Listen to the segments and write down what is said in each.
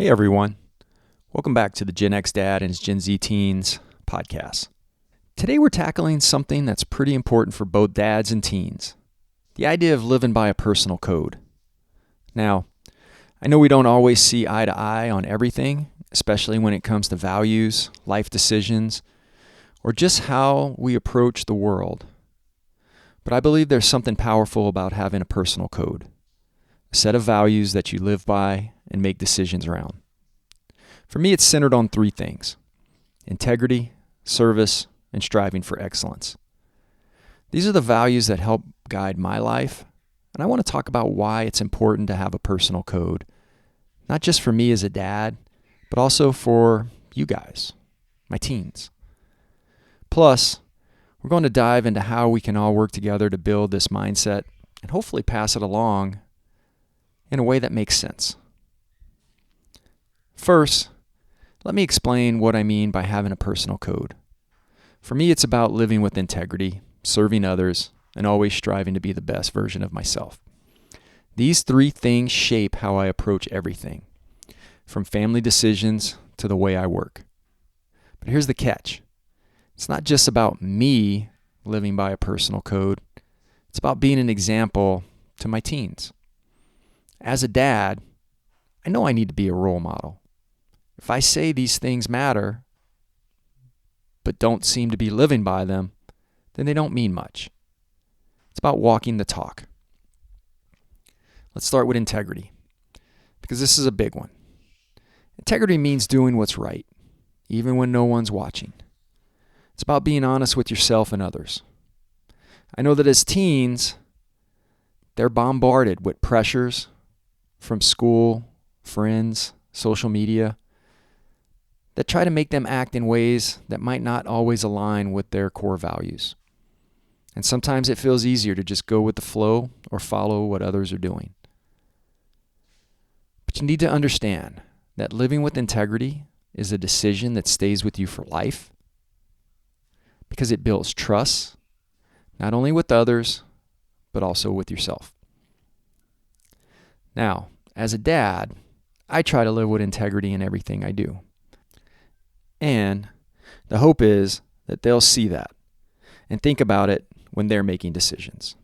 Hey everyone, welcome back to the Gen X Dad and his Gen Z Teens podcast. Today we're tackling something that's pretty important for both dads and teens, the idea of living by a personal code. Now, I know we don't always see eye to eye on everything, especially when it comes to values, life decisions, or just how we approach the world. But I believe there's something powerful about having a personal code, a set of values that you live by and make decisions around. For me, it's centered on three things: integrity, service, and striving for excellence. These are the values that help guide my life, and I want to talk about why it's important to have a personal code, not just for me as a dad, but also for you guys, my teens. Plus, we're going to dive into how we can all work together to build this mindset and hopefully pass it along in a way that makes sense. First, let me explain what I mean by having a personal code. For me, it's about living with integrity, serving others, and always striving to be the best version of myself. These three things shape how I approach everything, from family decisions to the way I work. But here's the catch. It's not just about me living by a personal code. It's about being an example to my teens. As a dad, I know I need to be a role model. If I say these things matter, but don't seem to be living by them, then they don't mean much. It's about walking the talk. Let's start with integrity, because this is a big one. Integrity means doing what's right, even when no one's watching. It's about being honest with yourself and others. I know that as teens, they're bombarded with pressures from school, friends, social media, that try to make them act in ways that might not always align with their core values. And sometimes it feels easier to just go with the flow or follow what others are doing. But you need to understand that living with integrity is a decision that stays with you for life, because it builds trust, not only with others, but also with yourself. Now, as a dad, I try to live with integrity in everything I do. And the hope is that they'll see that and think about it when they're making decisions.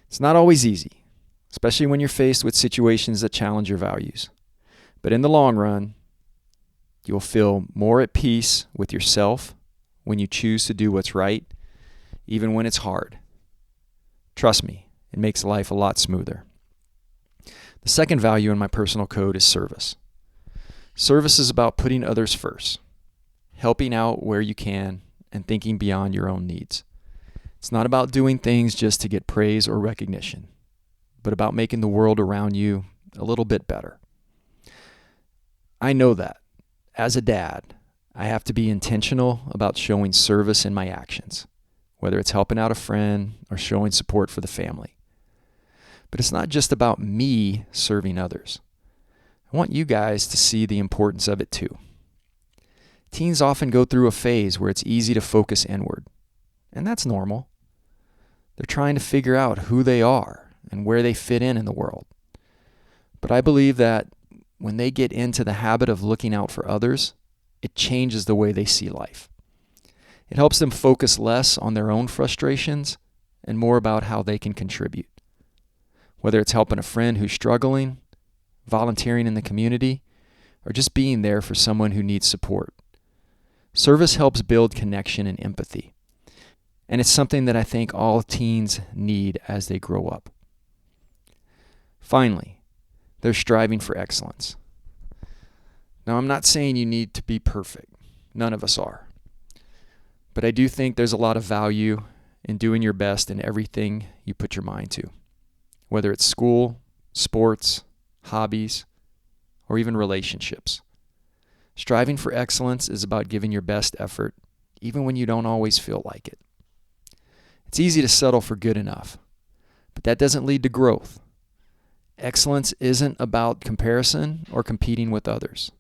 It's not always easy, especially when you're faced with situations that challenge your values. But in the long run, you'll feel more at peace with yourself when you choose to do what's right, even when it's hard. Trust me, it makes life a lot smoother. The second value in my personal code is service. Service is about putting others first, helping out where you can, and thinking beyond your own needs. It's not about doing things just to get praise or recognition, but about making the world around you a little bit better. I know that, as a dad, I have to be intentional about showing service in my actions, whether it's helping out a friend or showing support for the family. But it's not just about me serving others. I want you guys to see the importance of it too. Teens often go through a phase where it's easy to focus inward, and that's normal. They're trying to figure out who they are and where they fit in the world. But I believe that when they get into the habit of looking out for others, it changes the way they see life. It helps them focus less on their own frustrations and more about how they can contribute. Whether it's helping a friend who's struggling, volunteering in the community, or just being there for someone who needs support. Service helps build connection and empathy. And it's something that I think all teens need as they grow up. Finally, they're striving for excellence. Now, I'm not saying you need to be perfect. None of us are. But I do think there's a lot of value in doing your best in everything you put your mind to, whether it's school, sports, hobbies, or even relationships. Striving for excellence is about giving your best effort, even when you don't always feel like it. It's easy to settle for good enough, but that doesn't lead to growth. Excellence isn't about comparison or competing with others.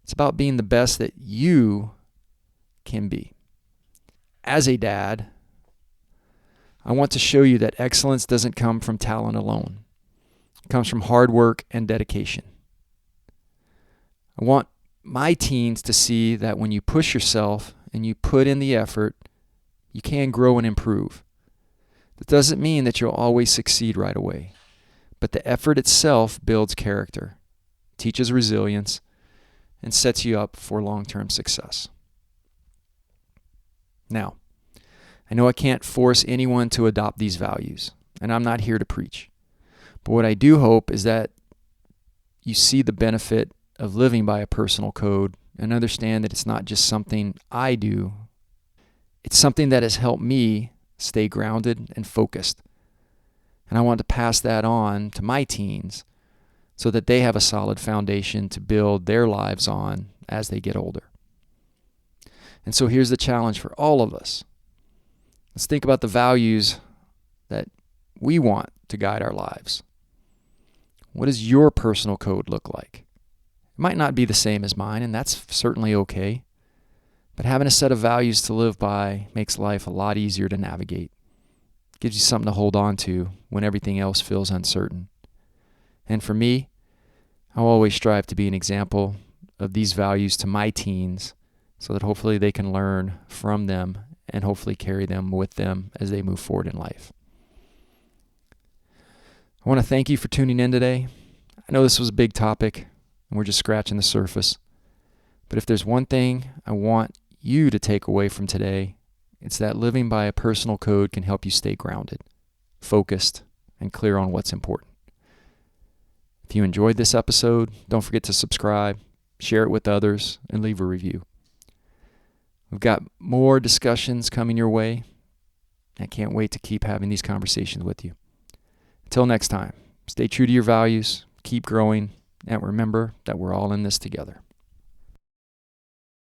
It's about being the best that you can be. As a dad, I want to show you that excellence doesn't come from talent alone. It comes from hard work and dedication. I want my teens to see that when you push yourself and you put in the effort, you can grow and improve. That doesn't mean that you'll always succeed right away, but the effort itself builds character, teaches resilience, and sets you up for long-term success. Now, I know I can't force anyone to adopt these values, and I'm not here to preach. But what I do hope is that you see the benefit of living by a personal code and understand that it's not just something I do. It's something that has helped me stay grounded and focused. And I want to pass that on to my teens so that they have a solid foundation to build their lives on as they get older. And so here's the challenge for all of us. Let's think about the values that we want to guide our lives. What does your personal code look like? It might not be the same as mine, and that's certainly okay. But having a set of values to live by makes life a lot easier to navigate. It gives you something to hold on to when everything else feels uncertain. And for me, I'll always strive to be an example of these values to my teens so that hopefully they can learn from them and hopefully carry them with them as they move forward in life. I want to thank you for tuning in today. I know this was a big topic and we're just scratching the surface. But if there's one thing I want you to take away from today, it's that living by a personal code can help you stay grounded, focused, and clear on what's important. If you enjoyed this episode, don't forget to subscribe, share it with others, and leave a review. We've got more discussions coming your way. I can't wait to keep having these conversations with you. Until next time, stay true to your values, keep growing, and remember that we're all in this together.